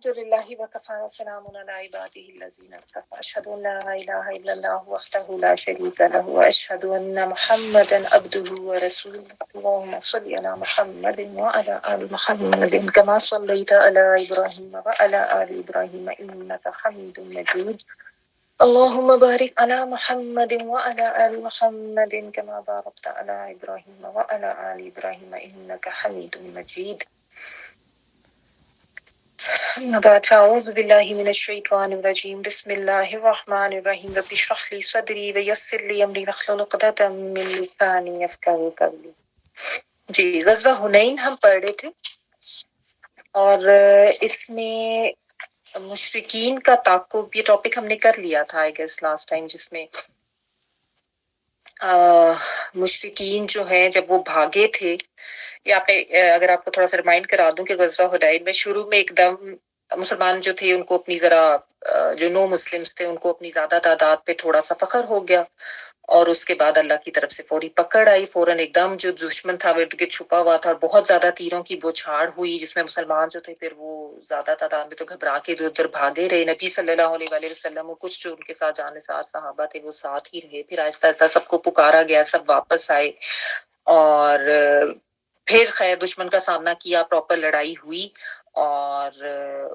الحمدللہ وکفى وسلام علی عباده الذین اصطفى اشهد ان لا الہ الا اللہ وحدہ لا شریک له واشهد ان محمدا عبده ورسوله اللهم صل علی محمد وعلى آل محمد كما صليت على ابراہیم وعلى آل ابراہیم انک حمید مجید اللهم بارک علی محمد وعلى آل محمد كما بارکت علی ابراہیم وعلى آل ابراہیم انک حمید مجید بعد فاعوذ باللہ من الشیطان الرجیم بسم اللہ الرحمن الرحیم رب اشرح لی صدری ویسر لی امری واحلل عقدۃ من لسانی یفقہوا قولی۔ جی غزوہ حنین ہم پڑھ رہے تھے اور اس میں مشرکین کا تعاقب، یہ ٹاپک ہم نے کر لیا تھا آئی گیس لاسٹ ٹائم، جس میں مشرکین جو ہیں جب وہ بھاگے تھے، یا آپ نے اگر آپ کو تھوڑا سا ریمائنڈ کرا دوں کہ غزوہ حنین میں شروع میں ایک دم مسلمان جو تھے ان کو اپنی ذرا جو نو مسلمز تھے ان کو اپنی زیادہ تعداد پہ تھوڑا سا فخر ہو گیا، اور اس کے بعد اللہ کی طرف سے فوری پکڑ آئی، فوراً ایک دم جو دشمن تھا وہ ارد گرد چھپا ہوا تھا اور بہت زیادہ تیروں کی بوچھاڑ ہوئی، جس میں مسلمان جو تھے پھر وہ زیادہ تعداد میں تو گھبرا کے ادھر ادھر بھاگے رہے۔ نبی صلی اللہ علیہ وآلہ وسلم اور کچھ جو ان کے ساتھ جانثار صحابہ تھے وہ ساتھ ہی رہے، پھر آہستہ آہستہ سب کو پکارا گیا، سب واپس آئے، اور پھر خیر دشمن کا سامنا کیا، پراپر لڑائی ہوئی، اور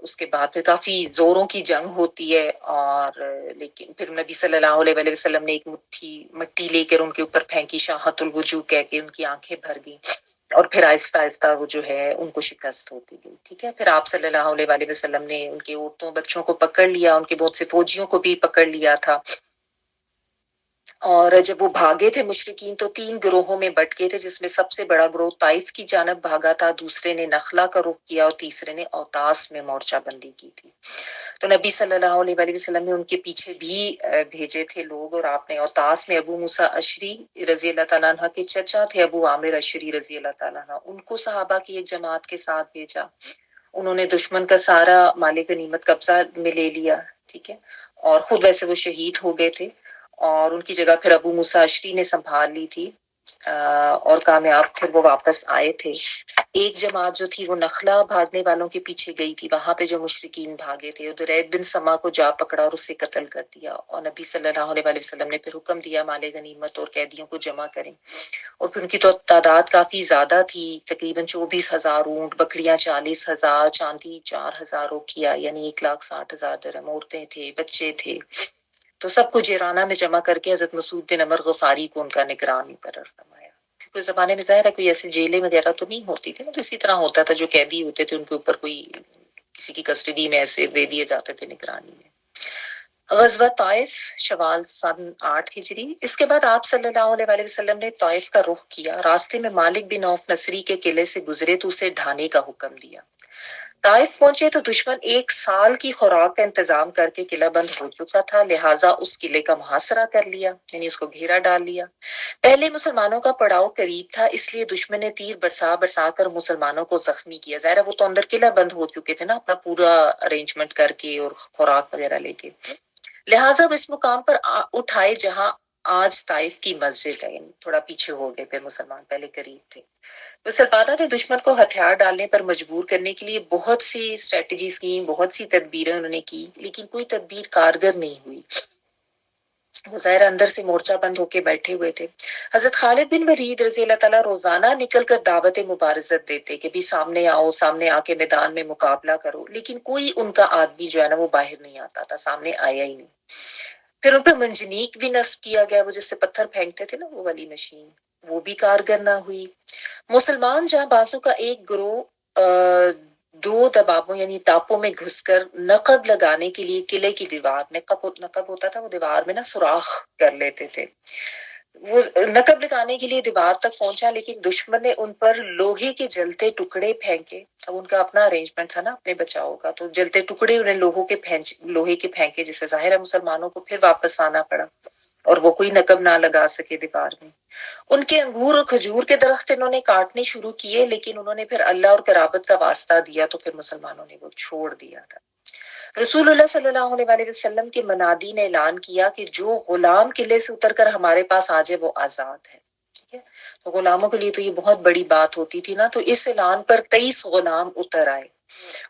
اس کے بعد پھر کافی زوروں کی جنگ ہوتی ہے، اور لیکن پھر نبی صلی اللہ علیہ وآلہ وسلم نے ایک مٹھی مٹی لے کر ان کے اوپر پھینکی، شاہت الوجوہ کہہ کے ان کی آنکھیں بھر گئیں، اور پھر آہستہ آہستہ وہ جو ہے ان کو شکست ہوتی گئی۔ ٹھیک ہے، پھر آپ صلی اللہ علیہ وآلہ وسلم نے ان کے عورتوں بچوں کو پکڑ لیا، ان کے بہت سے فوجیوں کو بھی پکڑ لیا تھا، اور جب وہ بھاگے تھے مشرکین تو 3 گروہوں میں بٹ گئے تھے، جس میں سب سے بڑا گروہ طائف کی جانب بھاگا تھا، دوسرے نے نخلا کا رخ کیا، اور تیسرے نے اوتاس میں مورچہ بندی کی تھی۔ تو نبی صلی اللہ علیہ وآلہ وسلم نے ان کے پیچھے بھی بھیجے تھے لوگ، اور آپ نے اوتاس میں ابو موسیٰ اشری رضی اللہ تعالیٰ عنہ کے چچا تھے ابو عامر اشری رضی اللہ تعالیٰ عنہ، ان کو صحابہ کی ایک جماعت کے ساتھ بھیجا۔ انہوں نے دشمن کا سارا مال غنیمت قبضہ میں لے لیا، ٹھیک ہے، اور خود ویسے وہ شہید ہو گئے تھے، اور ان کی جگہ پھر ابو موسیٰ اشری نے سنبھال لی تھی، اور کامیاب پھر وہ واپس آئے تھے۔ ایک جماعت جو تھی وہ نخلا بھاگنے والوں کے پیچھے گئی تھی، وہاں پہ جو مشرکین بھاگے تھے، درید بن سما کو جا پکڑا اور اسے قتل کر دیا، اور نبی صلی اللہ علیہ وآلہ وسلم نے پھر حکم دیا مال غنیمت اور قیدیوں کو جمع کریں، اور پھر ان کی تو تعداد کافی زیادہ تھی، تقریباً 24,000 اونٹ، بکریاں 40,000، چاندی 4,000 کیا، یعنی 1,60,000 درہم، عورتیں تھے، بچے تھے، تو سب کو جیرانہ میں جمع کر کے حضرت مسعود بن عمر غفاری کو ان کا نگران مقرر فرمایا۔ کوئی زمانے میں ظاہر ہے کوئی ایسی جیلیں وغیرہ تو نہیں ہوتی تھی نا، تو اسی طرح ہوتا تھا، جو قیدی ہوتے تھے ان کے اوپر کوئی کسی کی کسٹڈی میں ایسے دے دیے جاتے تھے نگرانی میں۔ غزوہ طائف شوال سن 8 ہجری۔ اس کے بعد آپ صلی اللہ علیہ وآلہ وسلم نے طائف کا رخ کیا، راستے میں مالک بن عوف نصری کے قلعے سے گزرے تو اسے ڈھانے کا حکم دیا۔ طائف پہنچے تو دشمن 1 سال کی خوراک کا انتظام کر کے قلعہ بند ہو چکا تھا، لہٰذا اس قلعے کا محاصرہ کر لیا، یعنی اس کو گھیرا ڈال لیا۔ پہلے مسلمانوں کا پڑاؤ قریب تھا، اس لیے دشمن نے تیر برسا برسا کر مسلمانوں کو زخمی کیا، ظاہر ہے وہ تو اندر قلعہ بند ہو چکے تھے نا، اپنا پورا ارینجمنٹ کر کے اور خوراک وغیرہ لے کے، لہٰذا وہ اس مقام پر اٹھائے جہاں آج طائف کی مسجد ہے، یعنی تھوڑا پیچھے ہو گئے، پھر مسلمان پہلے قریب تھے۔ مسلمانوں نے دشمن کو ہتھیار ڈالنے پر مجبور کرنے کے لیے بہت سی اسٹریٹجیز کی، بہت سی تدبیریں انہوں نے کی، لیکن کوئی تدبیر کارگر نہیں ہوئی، وہ ظاہر اندر سے مورچہ بند ہو کے بیٹھے ہوئے تھے۔ حضرت خالد بن ولید رضی اللہ تعالیٰ روزانہ نکل کر دعوت مبارزت دیتے کہ بھی سامنے آؤ، سامنے آ کے میدان میں مقابلہ کرو، لیکن کوئی ان کا آدمی جو ہے نا وہ باہر نہیں آتا تھا، سامنے آیا ہی نہیں۔ پھر ان پہ منجنیق بھی نصب کیا گیا، وہ جس سے پتھر پھینکتے تھے نا، وہ والی مشین، وہ بھی کارگر نہ ہوئی۔ مسلمان جہاں بازو کا ایک گروہ 2 دبابوں یعنی ٹاپوں میں گھس کر نقب لگانے کے لیے قلعے کی دیوار میں، نقب ہوتا تھا وہ دیوار میں نا سوراخ کر لیتے تھے، وہ نقب لگانے کے لیے دیوار تک پہنچا، لیکن دشمن نے ان پر لوہے کے جلتے ٹکڑے پھینکے۔ اب ان کا اپنا ارینجمنٹ تھا نا اپنے بچاؤ کا، تو جلتے ٹکڑے انہیں لوہے کے پھینکے، جس سے ظاہر ہے مسلمانوں کو پھر واپس آنا پڑا، اور وہ کوئی نقب نہ لگا سکے دیوار میں۔ ان کے انگور اور کھجور کے درخت انہوں نے کاٹنے شروع کیے، لیکن انہوں نے پھر اللہ اور قرابت کا واسطہ دیا تو پھر مسلمانوں نے وہ چھوڑ دیا تھا۔ رسول اللہ صلی اللہ علیہ وآلہ وسلم کے منادی نے اعلان کیا کہ جو غلام قلعے سے اتر کر ہمارے پاس آ جائے وہ آزاد ہے، ٹھیک ہے، تو غلاموں کے لیے تو یہ بہت بڑی بات ہوتی تھی نا، تو اس اعلان پر 23 غلام اتر آئے،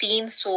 300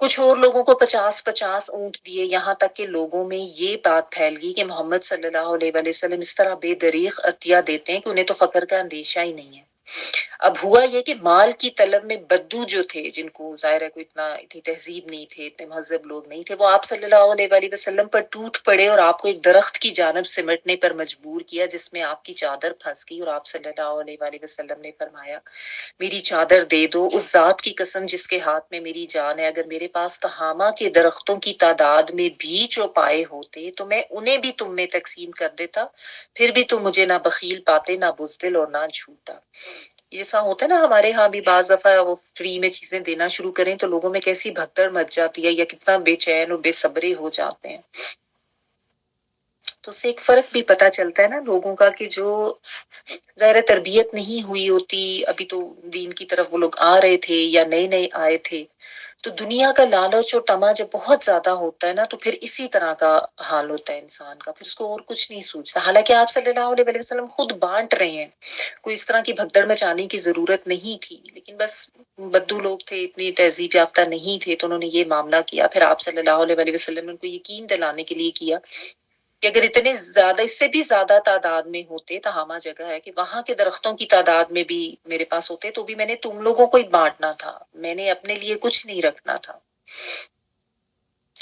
کچھ اور لوگوں کو 50 اونٹ دیے، یہاں تک کہ لوگوں میں یہ بات پھیل گئی کہ محمد صلی اللہ علیہ وآلہ وسلم اس طرح بے دریغ عطیہ دیتے ہیں کہ انہیں تو فقر کا اندیشہ ہی نہیں ہے۔ اب ہوا یہ کہ مال کی طلب میں بدو جو تھے، جن کو ظاہر ہے کوئی اتنی تہذیب نہیں تھے، اتنے مہذب لوگ نہیں تھے، وہ آپ صلی اللہ علیہ وآلہ وسلم پر ٹوٹ پڑے اور آپ کو ایک درخت کی جانب سمٹنے پر مجبور کیا، جس میں آپ کی چادر پھنس گئی، اور آپ صلی اللہ علیہ وآلہ وسلم نے فرمایا میری چادر دے دو، اس ذات کی قسم جس کے ہاتھ میں میری جان ہے، اگر میرے پاس تہامہ کے درختوں کی تعداد میں بھی چوپائے ہوتے تو میں انہیں بھی تم میں تقسیم کر دیتا، پھر بھی تم مجھے نہ بخیل پاتے، نہ بزدل اور نہ جھوٹا۔ ایسا ہوتا ہے نا ہمارے ہاں بھی، بعض دفعہ وہ فری میں چیزیں دینا شروع کریں تو لوگوں میں کیسی بھگدڑ مچ جاتی ہے، یا کتنا بے چین اور بے صبرے ہو جاتے ہیں۔ تو اس سے ایک فرق بھی پتہ چلتا ہے نا لوگوں کا، کہ جو ظاہر تربیت نہیں ہوئی ہوتی، ابھی تو دین کی طرف وہ لوگ آ رہے تھے یا نئے نئے آئے تھے، تو دنیا کا لالچ اور طمع جب بہت زیادہ ہوتا ہے نا، تو پھر اسی طرح کا حال ہوتا ہے انسان کا، پھر اس کو اور کچھ نہیں سوچتا۔ حالانکہ آپ صلی اللہ علیہ وسلم خود بانٹ رہے ہیں، کوئی اس طرح کی بھگدڑ مچانے کی ضرورت نہیں تھی، لیکن بس بدو لوگ تھے، اتنی تہذیب یافتہ نہیں تھے، تو انہوں نے یہ معاملہ کیا۔ پھر آپ صلی اللہ علیہ وسلم نے ان کو یقین دلانے کے لیے کیا کہ اگر اتنے زیادہ، اس سے بھی زیادہ تعداد میں ہوتے، تہامہ جگہ ہے کہ وہاں کے درختوں کی تعداد میں بھی میرے پاس ہوتے، تو بھی میں نے تم لوگوں کو ہی بانٹنا تھا، میں نے اپنے لیے کچھ نہیں رکھنا تھا۔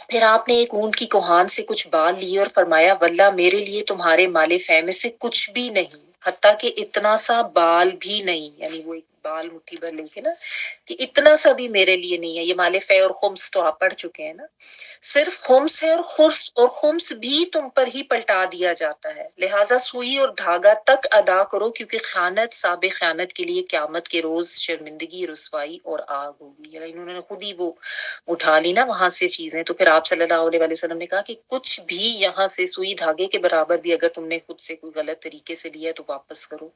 پھر آپ نے ایک اونٹ کی کوہان سے کچھ بال لیے اور فرمایا واللہ میرے لیے تمہارے مال فے میں سے کچھ بھی نہیں، حتیٰ کہ اتنا سا بال بھی نہیں، یعنی وہ ایک بال مٹھی بھر لے کے نا، کہ اتنا سا بھی میرے لیے نہیں ہے۔ یہ مال فے اور خمس تو آپ پڑھ چکے ہیں نا، صرف خمس ہے، اور خمس بھی تم پر ہی پلٹا دیا جاتا ہے، لہٰذا سوئی اور دھاگا تک ادا کرو، کیونکہ خیانت صاحب خیانت کے لیے قیامت کے روز شرمندگی، رسوائی اور آگ ہوگی۔ یعنی انہوں نے خود ہی وہ اٹھا لی نا وہاں سے چیزیں، تو پھر آپ صلی اللہ علیہ وآلہ وسلم نے کہا کہ کچھ بھی یہاں سے سوئی دھاگے کے برابر بھی اگر تم نے خود سے کوئی غلط طریقے سے لیا ہے تو واپس کرو۔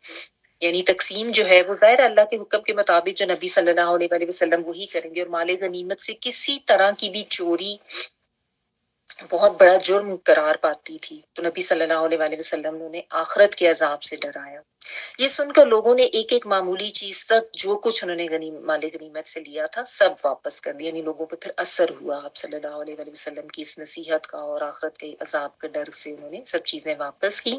یعنی تقسیم جو ہے وہ ظاہر اللہ کے حکم کے مطابق جو نبی صلی اللہ علیہ وآلہ وسلم وہی کریں گے، اور مال غنیمت سے کسی طرح کی بھی چوری بہت بڑا جرم قرار پاتی تھی، تو نبی صلی اللہ علیہ وآلہ وسلم نے انہیں آخرت کے عذاب سے ڈرایا۔ یہ سن کر لوگوں نے ایک ایک معمولی چیز تک جو کچھ انہوں نے مال غنیمت سے لیا تھا سب واپس کر دیا، یعنی لوگوں پہ پھر اثر ہوا آپ صلی اللہ علیہ وآلہ وسلم کی اس نصیحت کا، اور آخرت کے عذاب کے ڈر سے انہوں نے سب چیزیں واپس کی۔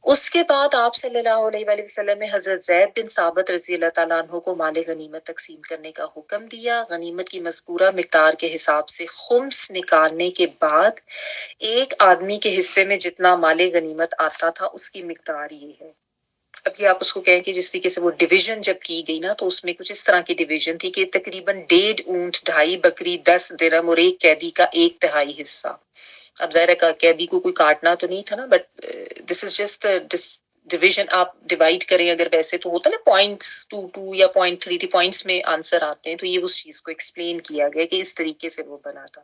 اس کے بعد آپ صلی اللہ علیہ وآلہ وسلم نے حضرت زید بن ثابت رضی اللہ تعالیٰ عنہ کو مال غنیمت تقسیم کرنے کا حکم دیا۔ غنیمت کی مذکورہ مقدار کے حساب سے خمس نکالنے کے بعد ایک آدمی کے حصے میں جتنا مال غنیمت آتا تھا اس کی مقدار یہ ہے۔ اب یہ آپ اس کو کہیں کہ جس طریقے سے وہ ڈویژن جب کی گئی نا، تو اس میں کچھ اس طرح کی ڈویژن تھی کہ تقریباً 1.5 اونٹ، 2.5 بکری، 10 درم اور ایک قیدی کا 1/3 حصہ۔ اب ظاہر ہے قیدی کو کوئی کاٹنا تو نہیں تھا نا، but this is just division, آپ ڈیوائڈ کریں اگر ویسے تو ہوتا ہے نا 0.22 یا 0.33 پوائنٹس میں آنسر آتے ہیں، تو یہ اس چیز کو ایکسپلین کیا گیا کہ اس طریقے سے وہ بنا تھا۔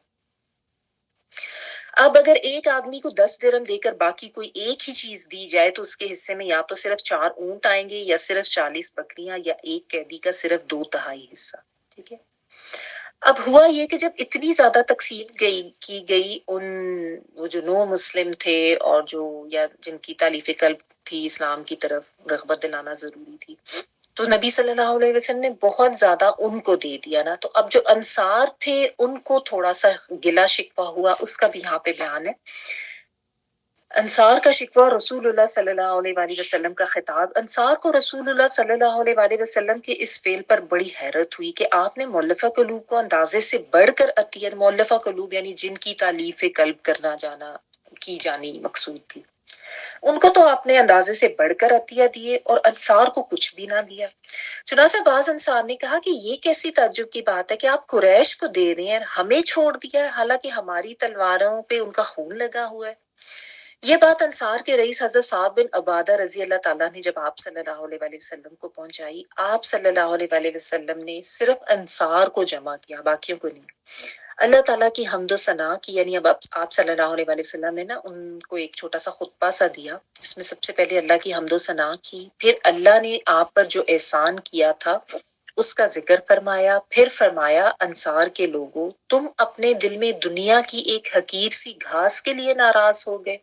اب اگر ایک آدمی کو 10 درم دے کر باقی کوئی ایک ہی چیز دی جائے تو اس کے حصے میں یا تو صرف 4 اونٹ آئیں گے، یا صرف 40 بکریاں، یا ایک قیدی کا صرف 2/3 حصہ۔ ٹھیک ہے۔ اب ہوا یہ کہ جب اتنی زیادہ تقسیم کی گئی، وہ جو نو مسلم تھے اور جو یا جن کی تالیف قلب تھی اسلام کی طرف رغبت دلانا ضروری تھی، تو نبی صلی اللہ علیہ وسلم نے بہت زیادہ ان کو دے دیا نا، تو اب جو انصار تھے ان کو تھوڑا سا گلا شکوہ ہوا، اس کا بھی یہاں پہ بیان ہے۔ انصار کا شکوہ، رسول اللہ صلی اللہ علیہ وآلہ وسلم کا خطاب۔ انصار کو رسول اللہ صلی اللہ علیہ وآلہ وسلم کے اس فعل پر بڑی حیرت ہوئی کہ آپ نے مؤلفہ قلوب کو اندازے سے بڑھ کر عطیہ، مؤلفہ قلوب یعنی جن کی تالیف قلب کرنا جانا کی جانی مقصود تھی، ان کو تو آپ نے اندازے سے بڑھ کر عطیہ دیے اور انصار کو کچھ بھی نہ دیا۔ چنانچہ بعض انصار نے کہا کہ یہ کیسی تعجب کی بات ہے کہ آپ قریش کو دے رہے ہیں، ہمیں چھوڑ دیا ہے، حالانکہ ہماری تلواروں پہ ان کا خون لگا ہوا ہے۔ یہ بات انصار کے رئیس حضرت سعد بن عبادہ رضی اللہ تعالیٰ نے جب آپ صلی اللہ علیہ وآلہ وسلم کو پہنچائی، آپ صلی اللہ علیہ وآلہ وسلم نے صرف انصار کو جمع کیا، باقیوں کو نہیں۔ اللہ تعالیٰ کی حمد و ثنا کی، یعنی اب آپ صلی اللہ علیہ وآلہ وسلم نے نا ان کو ایک چھوٹا سا خطبہ سا دیا، جس میں سب سے پہلے اللہ کی حمد و ثنا کی، پھر اللہ نے آپ پر جو احسان کیا تھا اس کا ذکر فرمایا، پھر فرمایا انصار کے لوگوں تم اپنے دل میں دنیا کی ایک حقیر سی گھاس کے لیے ناراض ہو گئے،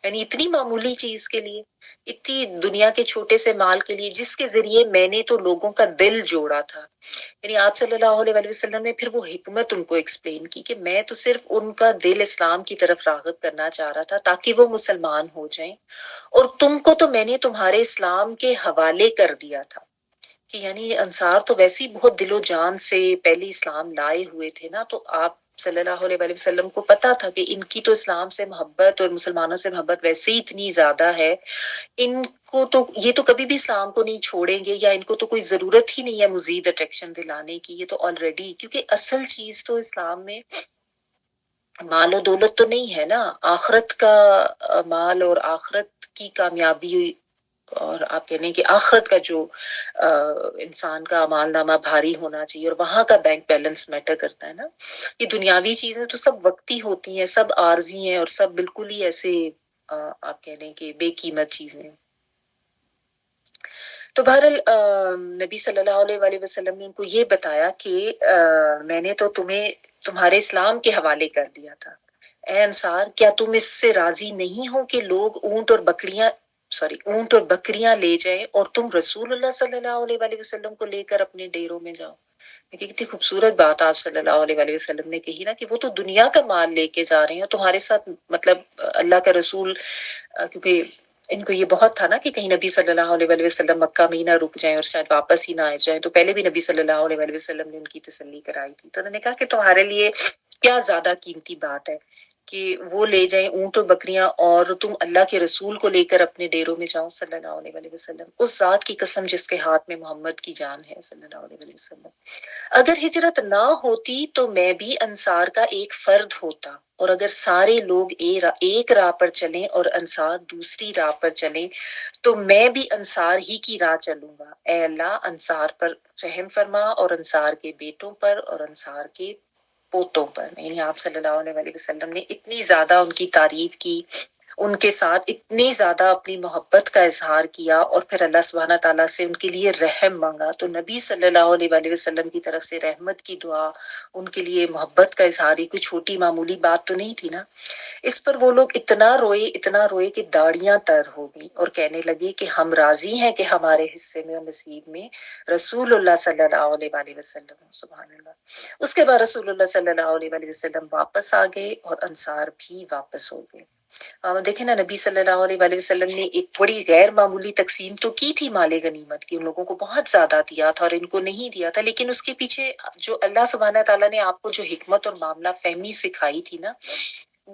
یعنی اتنی معمولی چیز کے لیے اتنی دنیا کے چھوٹے سے مال کے لیے جس کے ذریعے میں نے تو لوگوں کا دل جوڑا تھا. یعنی آپ صلی اللہ علیہ وسلم نے پھر وہ حکمت ان کو ایکسپلین کی کہ میں تو صرف ان کا دل اسلام کی طرف راغب کرنا چاہ رہا تھا تاکہ وہ مسلمان ہو جائیں، اور تم کو تو میں نے تمہارے اسلام کے حوالے کر دیا تھا. کہ یعنی انصار تو ویسے ہی بہت دل و جان سے پہلی اسلام لائے ہوئے تھے نا، تو آپ صلی اللہ علیہ وسلم کو پتا تھا کہ ان کی تو اسلام سے محبت اور مسلمانوں سے محبت ویسے ہی اتنی زیادہ ہے، ان کو تو یہ تو کبھی بھی اسلام کو نہیں چھوڑیں گے، یا ان کو تو کوئی ضرورت ہی نہیں ہے مزید اٹریکشن دلانے کی. یہ تو آلریڈی، کیونکہ اصل چیز تو اسلام میں مال و دولت تو نہیں ہے نا، آخرت کا مال اور آخرت کی کامیابی، اور آپ کہہ لیں کہ آخرت کا جو انسان کا مال نامہ بھاری ہونا چاہیے، اور وہاں کا بینک بیلنس میٹر کرتا ہے نا. یہ دنیاوی چیزیں تو سب وقتی ہوتی ہیں، سب عارضی ہیں، اور سب بالکل ہی ایسے آپ کہہ لیں کہ بے قیمت چیزیں. تو بہرحال نبی صلی اللہ علیہ وسلم نے ان کو یہ بتایا کہ میں نے تو تمہیں تمہارے اسلام کے حوالے کر دیا تھا. اے انصار، کیا تم اس سے راضی نہیں ہو کہ لوگ اونٹ اور بکریاں لے جائیں اور تم رسول اللہ صلی اللہ علیہ وسلم کو لے کر اپنے ڈیروں میں جاؤ؟ دیکھیے کتنی خوبصورت بات آپ صلی اللہ علیہ وسلم نے کہی نا، کہ وہ تو دنیا کا مال لے کے جا رہے ہیں تمہارے ساتھ، مطلب اللہ کا رسول، کیونکہ ان کو یہ بہت تھا نا کہ کہیں نبی صلی اللہ علیہ وسلم مکہ میں ہی نہ رک جائیں اور شاید واپس ہی نہ آ جائیں. تو پہلے بھی نبی صلی اللہ علیہ وسلم نے ان کی تسلی کرائی تھی. تو انہوں نے کہا کہ تمہارے لیے کیا زیادہ قیمتی بات ہے کہ وہ لے جائیں اونٹ اور بکریاں، اور تم اللہ کے رسول کو لے کر اپنے ڈیروں میں جاؤ صلی اللہ علیہ وسلم. اس ذات کی قسم جس کے ہاتھ میں محمد کی جان ہے صلی اللہ علیہ وسلم، اگر ہجرت نہ ہوتی تو میں بھی انصار کا ایک فرد ہوتا، اور اگر سارے لوگ ایک راہ پر چلیں اور انصار دوسری راہ پر چلیں تو میں بھی انصار ہی کی راہ چلوں گا. اے اللہ، انصار پر رحم فرما، اور انصار کے بیٹوں پر اور انصار کے پوتوں پر. یعنی آپ صلی اللہ علیہ وسلم نے اتنی زیادہ ان کی تعریف کی، ان کے ساتھ اتنی زیادہ اپنی محبت کا اظہار کیا، اور پھر اللہ سبحانہ تعالیٰ سے ان کے لیے رحم مانگا. تو نبی صلی اللہ علیہ وسلم کی طرف سے رحمت کی دعا، ان کے لیے محبت کا اظہار، کوئی چھوٹی معمولی بات تو نہیں تھی نا. اس پر وہ لوگ اتنا روئے کہ داڑیاں تر ہو گئی، اور کہنے لگے کہ ہم راضی ہیں کہ ہمارے حصے میں اور نصیب میں رسول اللہ صلی اللہ علیہ وسلم. سبحان اللہ. اس کے بعد رسول اللہ صلی اللہ علیہ وسلم واپس آ گئے، اور انصار بھی واپس ہو گئے. دیکھیں نا، نبی صلی اللہ علیہ وسلم نے ایک بڑی غیر معمولی تقسیم تو کی تھی مال غنیمت کی، ان لوگوں کو بہت زیادہ دیا تھا اور ان کو نہیں دیا تھا، لیکن اس کے پیچھے جو اللہ سبحانہ تعالیٰ نے آپ کو جو حکمت اور معاملہ فہمی سکھائی تھی نا،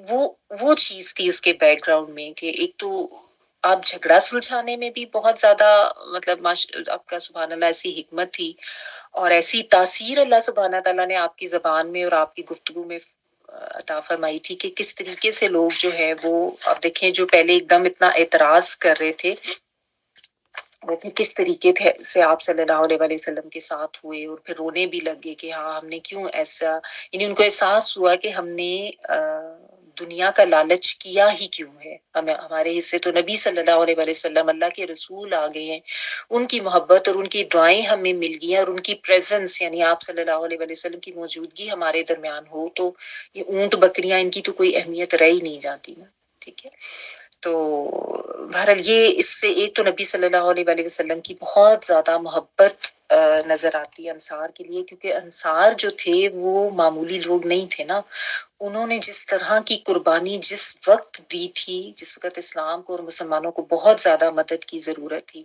وہ چیز تھی اس کے بیک گراؤنڈ میں، کہ ایک تو آپ جھگڑا سلجھانے میں بھی بہت زیادہ، مطلب آپ کا سبحان اللہ ایسی حکمت تھی، اور ایسی تاثیر اللہ سبحانہ تعالیٰ نے آپ کی زبان میں اور آپ کی گفتگو میں عطا فرمائی تھی کہ کس طریقے سے لوگ جو ہے وہ، آپ دیکھیں جو پہلے ایک دم اتنا اعتراض کر رہے تھے، وہ پھر کس طریقے سے آپ صلی اللہ علیہ وسلم کے ساتھ ہوئے، اور پھر رونے بھی لگ گئے کہ ہاں ہم نے کیوں ایسا، یعنی ان کو احساس ہوا کہ ہم نے دنیا کا لالچ کیا ہی کیوں ہے. ہمارے حصے تو نبی صلی اللہ علیہ وسلم اللہ کے رسول آ گئے ہیں، ان کی محبت اور ان کی دعائیں ہمیں مل گئی ہیں، اور ان کی پریزنس یعنی آپ صلی اللہ علیہ وسلم کی موجودگی ہمارے درمیان ہو تو یہ اونٹ بکریاں ان کی تو کوئی اہمیت رہ ہی نہیں جاتی نا. ٹھیک ہے. تو بہرحال یہ اس سے ایک تو نبی صلی اللہ علیہ وسلم کی بہت زیادہ محبت نظر آتی ہے انصار کے لیے، کیونکہ انصار جو تھے وہ معمولی لوگ نہیں تھے نا. انہوں نے جس طرح کی قربانی جس وقت دی تھی، جس وقت اسلام کو اور مسلمانوں کو بہت زیادہ مدد کی ضرورت تھی،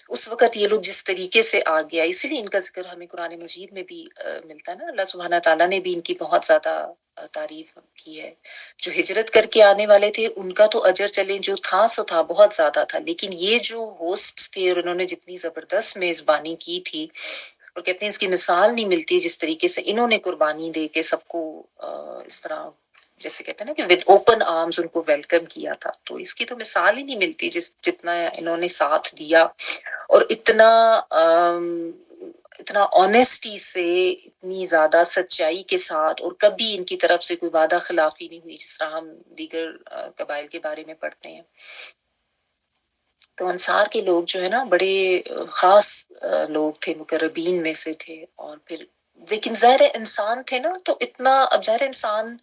اس وقت یہ لوگ جس طریقے سے آ گیا، اسی لیے ان کا ذکر ہمیں قرآن مجید میں بھی ملتا ہے نا. اللہ سبحانہ تعالیٰ نے بھی ان کی بہت زیادہ تعریف کی ہے. جو ہجرت کر کے آنے والے تھے ان کا تو اجر چلیں جو تھا سو تھا، بہت زیادہ تھا، لیکن یہ جو ہوسٹ تھے اور انہوں نے جتنی زبردست میزبانی کی تھی، اور کہتے ہیں اس کی مثال نہیں ملتی جس طریقے سے انہوں نے قربانی دے کے سب کو اس طرح جیسے کہتے ہیں نا کہ ود اوپن آرمز ان کو ویلکم کیا تھا، تو اس کی تو مثال ہی نہیں ملتی جتنا انہوں نے ساتھ دیا، اور اتنا آنیسٹی سے، اتنی زیادہ سچائی کے ساتھ، اور کبھی ان کی طرف سے کوئی وعدہ خلافی نہیں ہوئی جس طرح ہم دیگر قبائل کے بارے میں پڑھتے ہیں. تو انصار کے لوگ جو ہے نا بڑے خاص لوگ تھے، مقربین میں سے تھے. اور پھر لیکن ظاہر انسان تھے نا، تو اتنا اب ظاہر انسان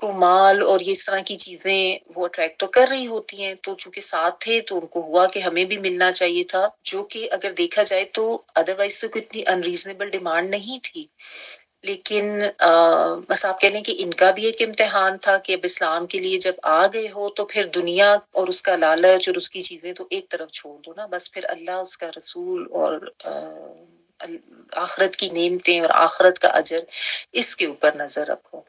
کو مال اور یہ اس طرح کی چیزیں وہ اٹریکٹ تو کر رہی ہوتی ہیں، تو چونکہ ساتھ تھے تو ان کو ہوا کہ ہمیں بھی ملنا چاہیے تھا، جو کہ اگر دیکھا جائے تو ادروائز تو کوئی اتنی انریزنیبل ڈیمانڈ نہیں تھی، لیکن بس آپ کہہ لیں کہ ان کا بھی ایک امتحان تھا کہ اب اسلام کے لیے جب آ گئے ہو تو پھر دنیا اور اس کا لالچ اور اس کی چیزیں تو ایک طرف چھوڑ دو نا، بس پھر اللہ، اس کا رسول اور آخرت کی نعمتیں اور آخرت کا اجر، اس کے اوپر نظر رکھو۔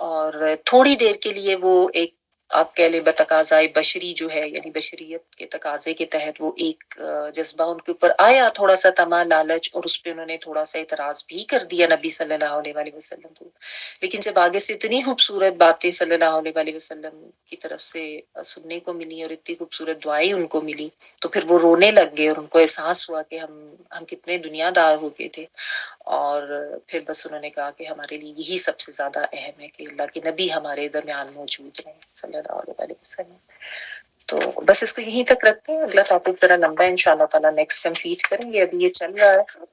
اور تھوڑی دیر کے لیے وہ ایک آپ کہہ لیں بتقاضۂ بشری جو ہے، یعنی بشریت کے تقاضے کے تحت وہ ایک جذبہ ان کے اوپر آیا، تھوڑا سا طمع، لالچ، اور اس پہ انہوں نے تھوڑا سا اعتراض بھی کر دیا نبی صلی اللہ علیہ وآلہ وسلم کو، لیکن جب آگے سے اتنی خوبصورت باتیں صلی اللہ علیہ وآلہ وسلم کی طرف سے سننے کو ملی اور اتنی خوبصورت دعائیں ان کو ملی، تو پھر وہ رونے لگ گئے اور ان کو احساس ہوا کہ ہم کتنے دنیا دار ہو گئے تھے، اور پھر بس انہوں نے کہا کہ ہمارے لیے یہی سب سے زیادہ اہم ہے کہ اللہ کے نبی ہمارے درمیان موجود ہیں صلی اللہ علیہ وسلم۔ تو بس اس کو یہیں تک رکھتے ہیں، اگلا ٹاپک ذرا لمبا ہے، انشاءاللہ تعالیٰ نیکسٹ کمپلیٹ کریں گے، ابھی یہ چل رہا ہے۔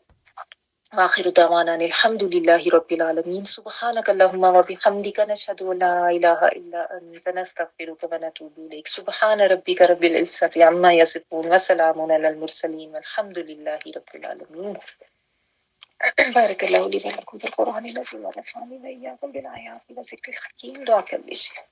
آخر دعوانا الحمد للہ رب العالمین، سبحانک اللہم وبحمدک، نشہد ان لا الہ الا انت، نستغفرک ونتوب الیک، سبحان ربک رب العزۃ عما یصفون، وسلام علی المرسلین، والحمد للہ رب العالمین۔ بارک اللہ لی ولکم فی القرآن العظیم ونفعني وإیاکم بالآیات والذکر الحکیم۔ دعا کر لیجیے۔